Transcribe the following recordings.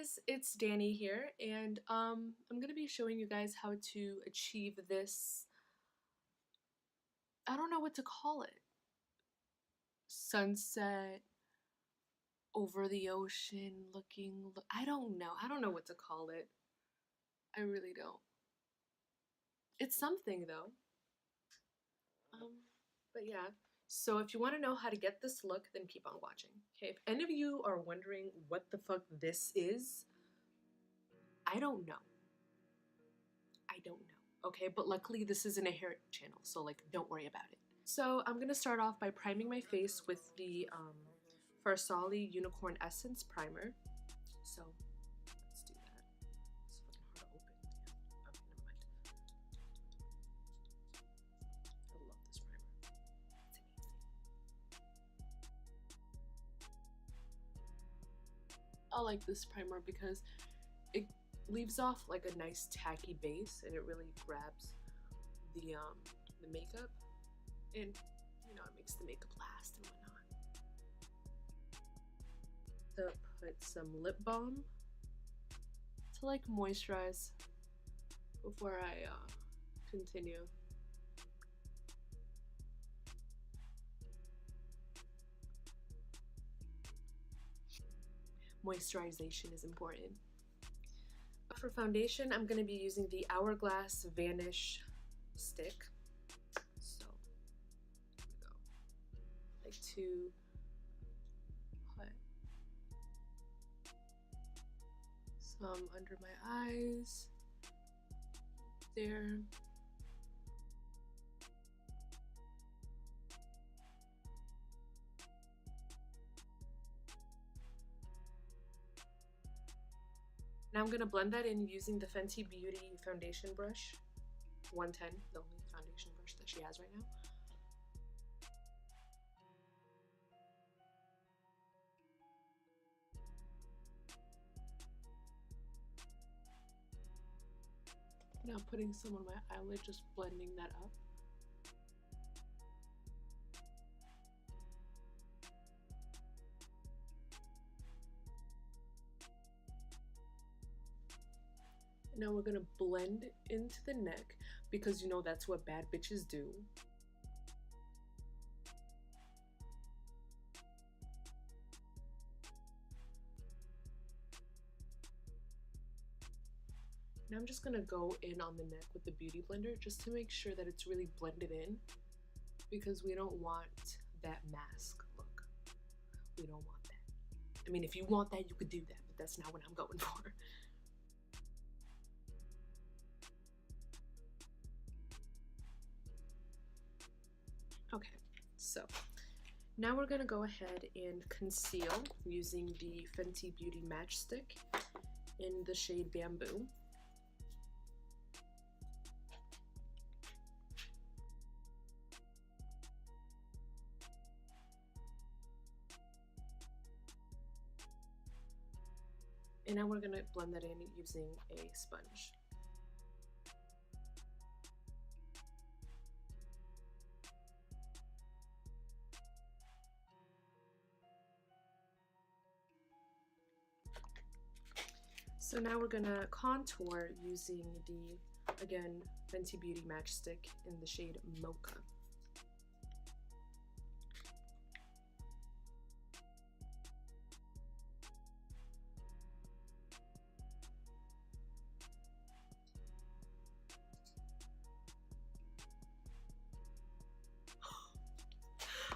guys, it's Danny here, and I'm gonna be showing you guys how to achieve this, I don't know what to call it, sunset over the ocean looking, I don't know what to call it. I really don't. It's something though. But yeah, so if you want to know how to get this look, then keep on watching. Okay, if any of you are wondering what the fuck this is, I don't know. Okay, but luckily this isn't a hair channel, so like don't worry about it. So I'm gonna start off by priming my face with the Farsali Unicorn Essence Primer. So let's do that. It's fucking hard to open. Yeah. Okay, never mind. I love this primer. It's amazing. I like this primer because it leaves off like a nice tacky base, and it really grabs the makeup, and you know, it makes the makeup last and whatnot. To put some lip balm to like moisturize before I continue. Moisturization is important. For foundation, I'm going to be using the Hourglass Vanish stick. So, here we go. I like to put some under my eyes, there. Now I'm going to blend that in using the Fenty Beauty foundation brush, 110, the only foundation brush that she has right now. Now putting some on my eyelid, just blending that up. Now we're gonna blend into the neck, because you know that's what bad bitches do. Now I'm just gonna go in on the neck with the Beauty Blender just to make sure that it's really blended in, because we don't want that mask look. We don't want that. I mean, if you want that, you could do that, but that's not what I'm going for. Okay, so now we're gonna go ahead and conceal using the Fenty Beauty Match Stick in the shade Bamboo. And now we're gonna blend that in using a sponge. So now we're gonna contour using the, again, Fenty Beauty Match Stick in the shade Mocha.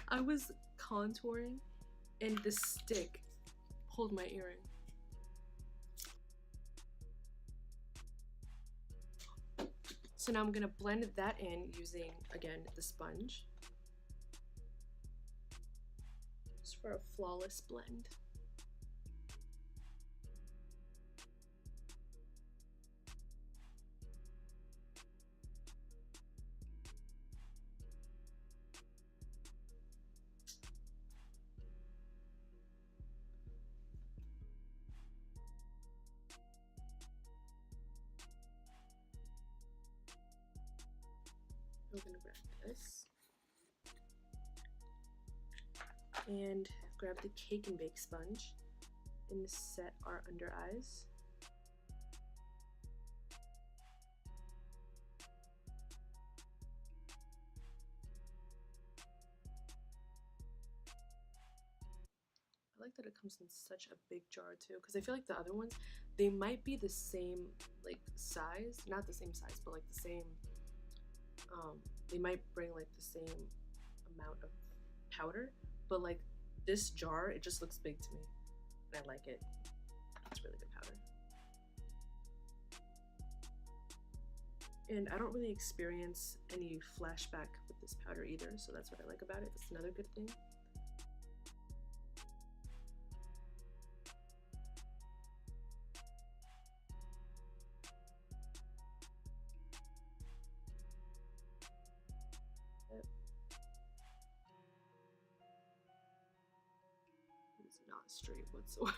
I was contouring and the stick pulled my earring. So now I'm gonna blend that in using, again, the sponge, just for a flawless blend. I'm gonna grab this and grab the Cake and Bake sponge and set our under eyes. I like that it comes in such a big jar too, because I feel like the other ones, they might be the same like size, not the same size, but like the same, they might bring like the same amount of powder, but like this jar, it just looks big to me, and I like it. It's really good powder. And I don't really experience any flashback with this powder either, so that's what I like about it. It's another good thing. It's not straight whatsoever.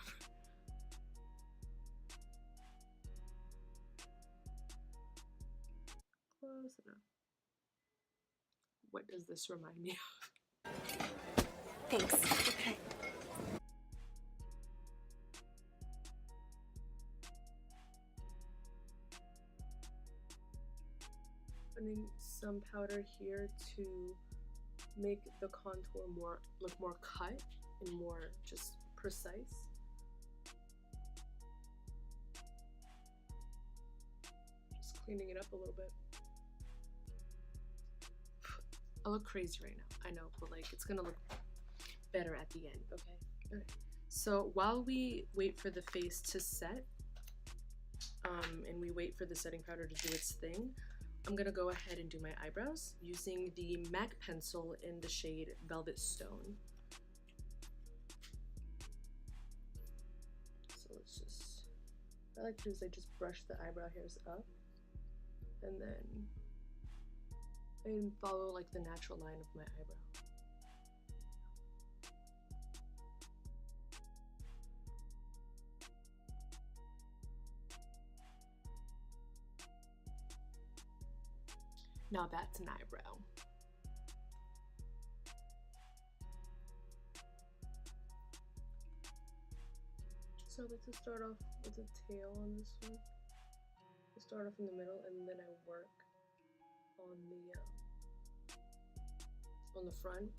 Close enough. What does this remind me of? Thanks. Okay. Putting some powder here to make the contour look more cut and more just precise. Just cleaning it up a little bit. I look crazy right now, I know, but like it's gonna look better at the end, okay? Okay. So while we wait for the face to set, and we wait for the setting powder to do its thing, I'm gonna go ahead and do my eyebrows using the MAC pencil in the shade Velvetstone. So let's just, what I like to do is I just brush the eyebrow hairs up, and then and follow like the natural line of my eyebrow. Now that's an eyebrow. So I like to start off with a tail on this one. I start off in the middle and then I work on the front.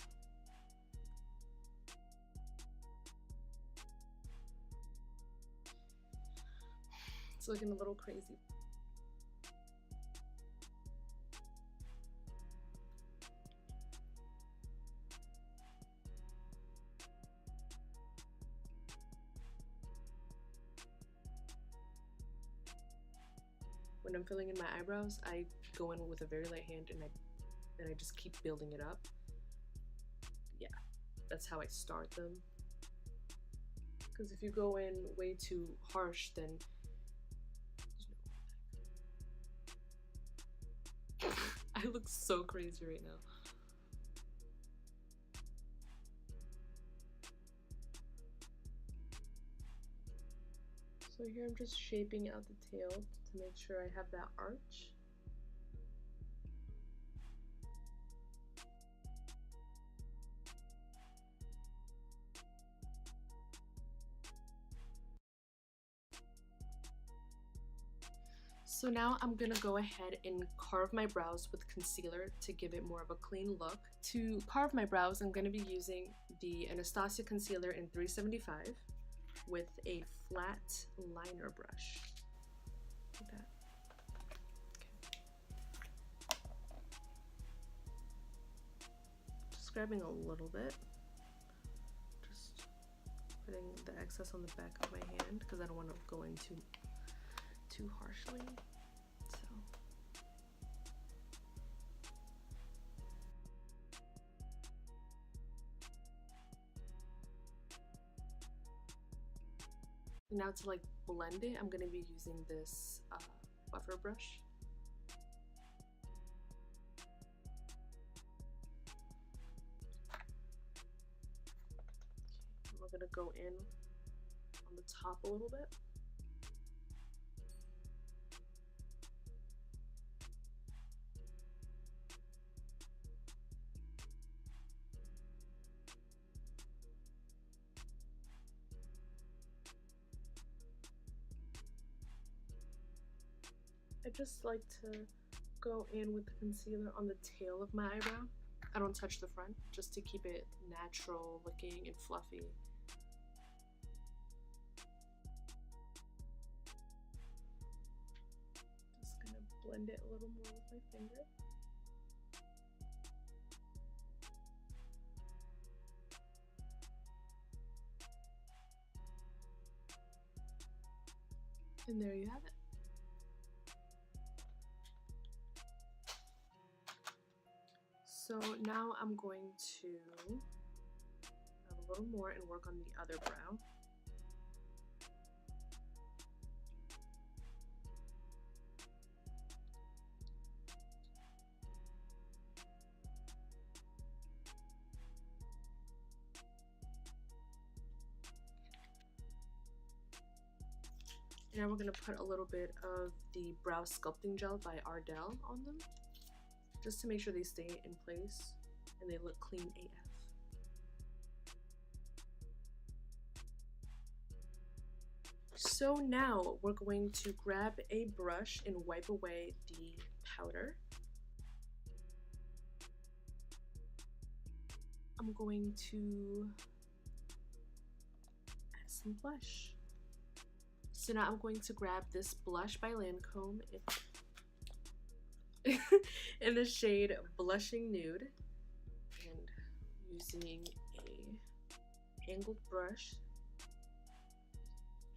It's looking a little crazy. When I'm filling in my eyebrows, I go in with a very light hand and I just keep building it up. Yeah, that's how I start them. Because if you go in way too harsh, then there's no way back. I look so crazy right now. So here I'm just shaping out the tail to make sure I have that arch. So now I'm gonna go ahead and carve my brows with concealer to give it more of a clean look. To carve my brows, I'm gonna be using the Anastasia concealer in 375 with a flat liner brush. Like that. Okay. Just grabbing a little bit. Just putting the excess on the back of my hand because I don't want to go in too harshly. Now to like blend it, I'm going to be using this buffer brush. We're going to go in on the top a little bit. I just like to go in with the concealer on the tail of my eyebrow. I don't touch the front, just to keep it natural looking and fluffy. Just gonna blend it a little more with my finger. And there you have it. So now I'm going to have a little more and work on the other brow. Now we're going to put a little bit of the brow sculpting gel by Ardell on them, just to make sure they stay in place and they look clean AF. So now we're going to grab a brush and wipe away the powder. I'm going to add some blush. So now I'm going to grab this blush by Lancome in the shade Blushing Nude, and using a angled brush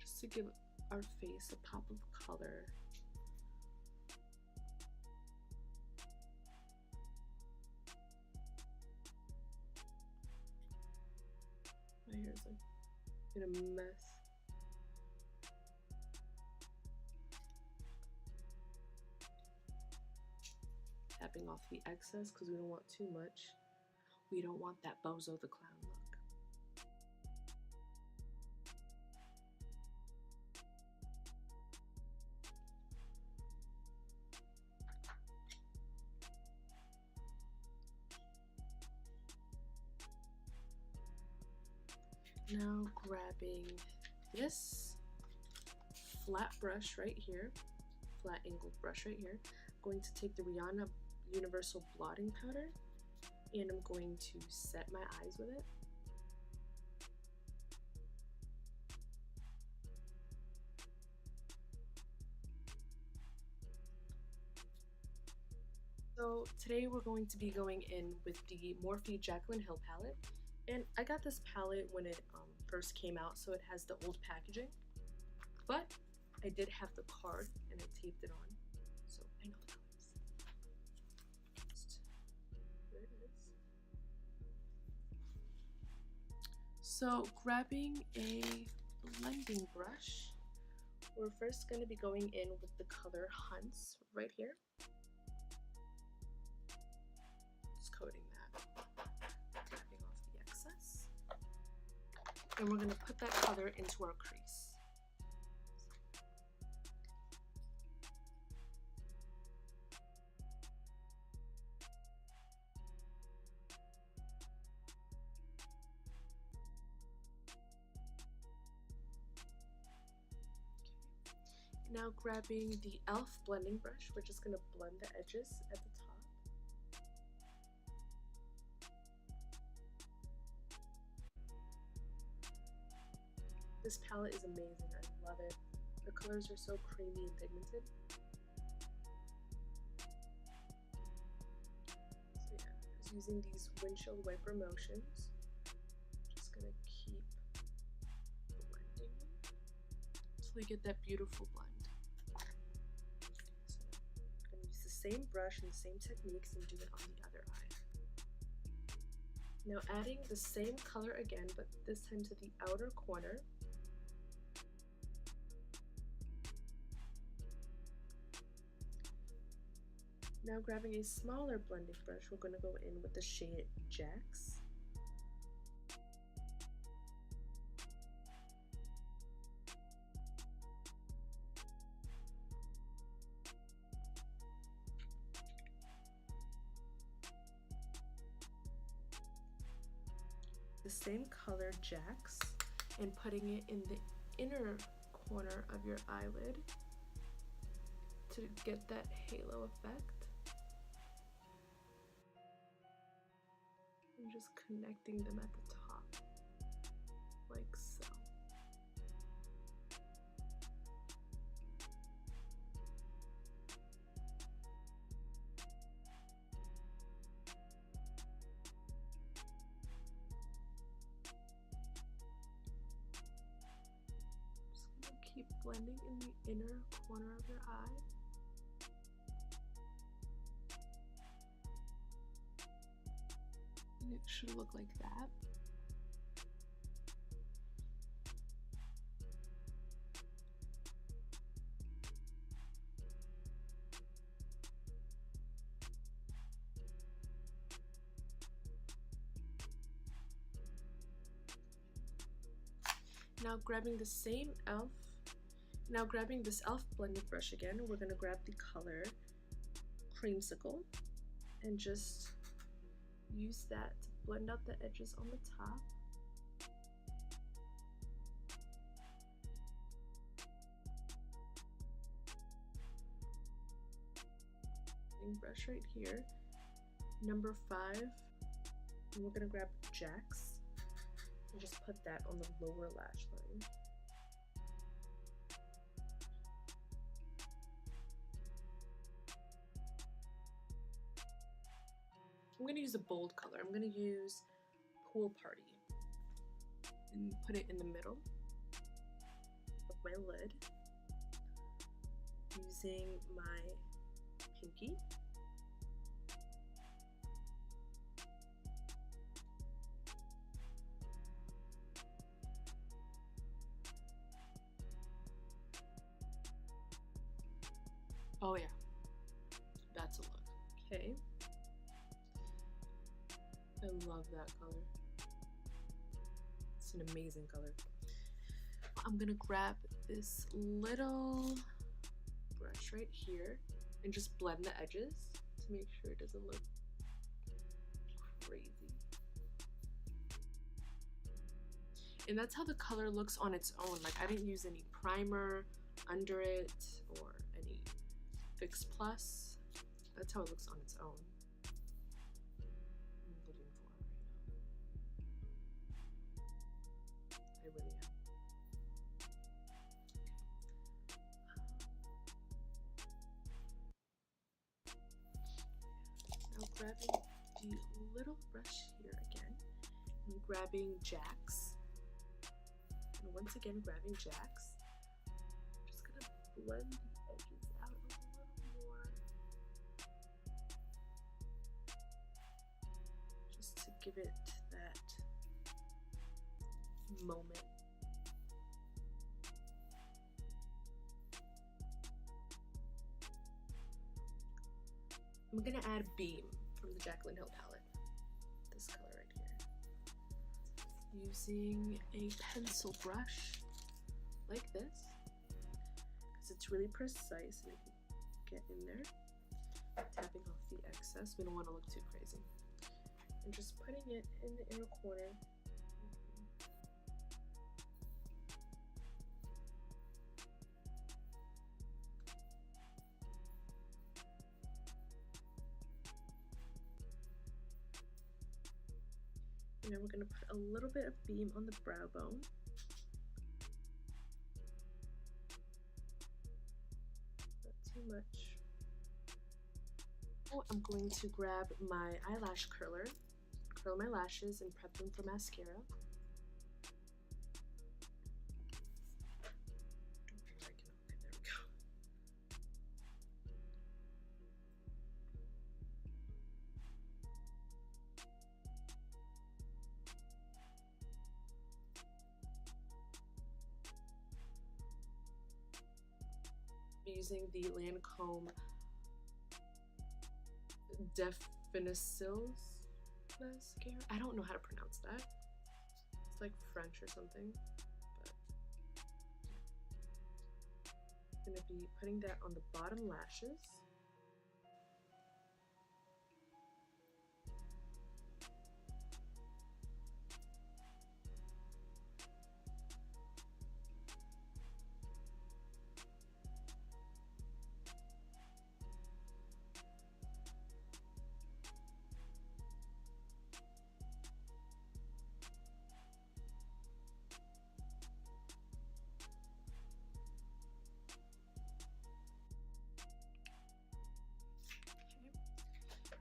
just to give our face a pop of color. My hair's like in a mess. Tapping off the excess because we don't want too much. We don't want that Bozo the Clown look. Now grabbing this flat brush right here, flat angled brush right here, I'm going to take the Rihanna Universal blotting powder and I'm going to set my eyes with it. So today we're going to be going in with the Morphe Jaclyn Hill palette, and I got this palette when it first came out, so it has the old packaging, but I did have the card and I taped it on, so I know the colors. There it is. So grabbing a blending brush, we're first going to be going in with the color Hunts right here. Just coating that, tapping off the excess. And we're going to put that color into our crease. Now grabbing the e.l.f. blending brush, we're just going to blend the edges at the top. This palette is amazing, I love it. The colors are so creamy and pigmented. So yeah, just using these windshield wiper motions. Just going to keep blending until we get that beautiful blend. Same brush and the same techniques and do it on the other eye. Now adding the same color again, but this time to the outer corner. Now grabbing a smaller blending brush, we're going to go in with the shade Jax. The same color Jax and putting it in the inner corner of your eyelid, to get that halo effect. I'm just connecting them at the top, like so. Just gonna keep blending in the inner corner of your eye. And it should look like that. Now grabbing the same e.l.f. Now grabbing this e.l.f. blending brush again, we're gonna grab the color Creamsicle and just use that to blend out the edges on the top. Brush right here, number 5, and we're gonna grab Jax and just put that on the lower lash line. I'm gonna use a bold color. I'm gonna use Pool Party and put it in the middle of my lid using my pinky. Oh yeah, that's a look. Okay. I love that color. It's an amazing color. I'm gonna grab this little brush right here and just blend the edges to make sure it doesn't look crazy. And that's how the color looks on its own. Like, I didn't use any primer under it or any Fix Plus. That's how it looks on its own. I'm living for it right now. I really am. Now grabbing the little brush here again, and grabbing Jax, and once again grabbing Jax. I'm just gonna blend the edges out a little more, just to give it that moment. I'm gonna add Beam from the Jaclyn Hill palette, this color right here, using a pencil brush like this, because it's really precise and it can get in there, tapping off the excess. We don't want to look too crazy, and just putting it in the inner corner. And then we're going to put a little bit of Beam on the brow bone. Not too much. Oh, I'm going to grab my eyelash curler, curl my lashes, and prep them for mascara. Using the Lancome Definicils mascara. I don't know how to pronounce that. It's like French or something. But I'm gonna be putting that on the bottom lashes.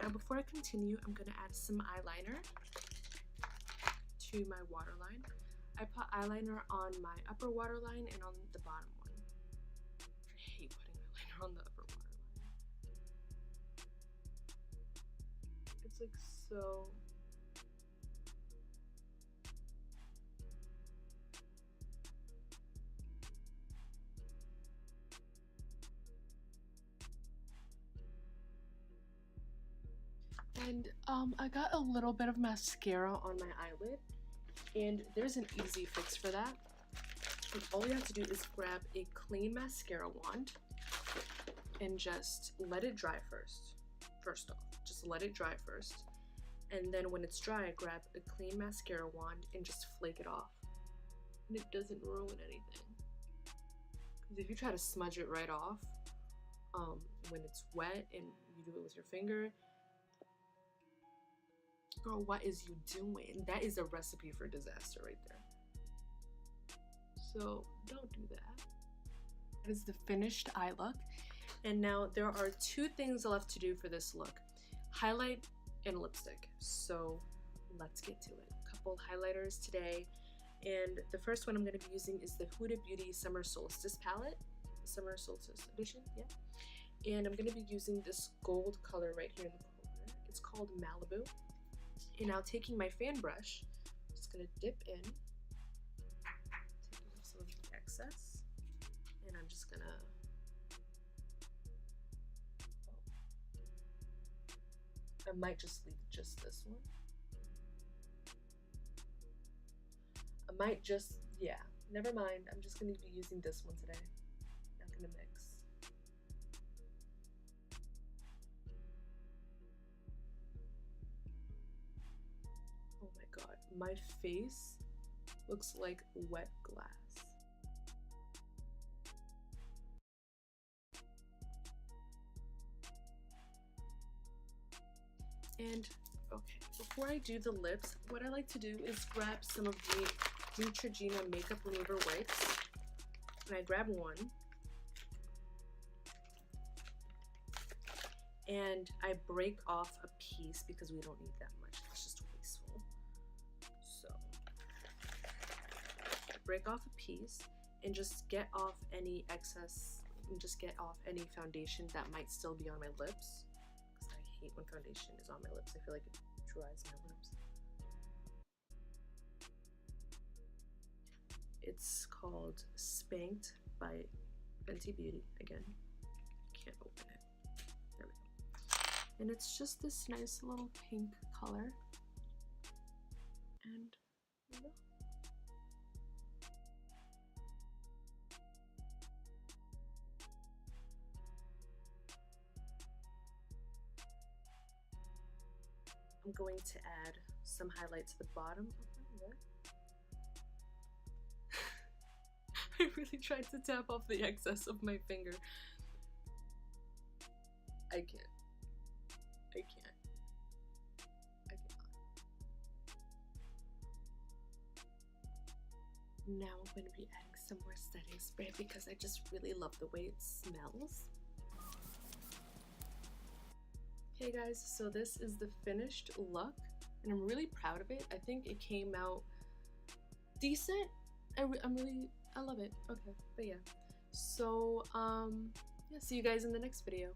Now before I continue, I'm going to add some eyeliner to my waterline. I put eyeliner on my upper waterline and on the bottom one. I hate putting eyeliner on the upper waterline. It's like so... And I got a little bit of mascara on my eyelid, and there's an easy fix for that. And all you have to do is grab a clean mascara wand and just let it dry first off. Just let it dry first. And then when it's dry, grab a clean mascara wand and just flake it off. And it doesn't ruin anything. Because if you try to smudge it right off, when it's wet and you do it with your finger, girl, what is you doing? That is a recipe for disaster right there. So don't do that. That is the finished eye look. And now there are two things left to do for this look: highlight and lipstick. So let's get to it. A couple highlighters today. And the first one I'm going to be using is the Huda Beauty Summer Solstice palette. Summer Solstice edition, yeah. And I'm going to be using this gold color right here in the corner. It's called Malibu. And now taking my fan brush, I'm just going to dip in, taking off some of the excess, and I'm just going to, I might just leave just this one. I might just, yeah, never mind. I'm just going to be using this one today. Not going to mix. Oh my god, my face looks like wet glass. And okay, before I do the lips, what I like to do is grab some of the Neutrogena makeup remover wipes, and I grab one, and I break off a piece because we don't need that much. It's just wasteful. So I break off a piece and just get off any excess, and just get off any foundation that might still be on my lips, because I hate when foundation is on my lips. I feel like it dries my lips. It's called Spanked by Fenty Beauty. Again, can't open it. There we go. And it's just this nice little pink color. And there we go. I'm going to add some highlight to the bottom of my lip. I really tried to tap off the excess of my finger. I can't. I can't. I cannot. Now I'm going to be adding some more setting spray because I just really love the way it smells. Okay guys, so this is the finished look and I'm really proud of it. I think it came out decent. I love it. Okay, but yeah. So, yeah, see you guys in the next video.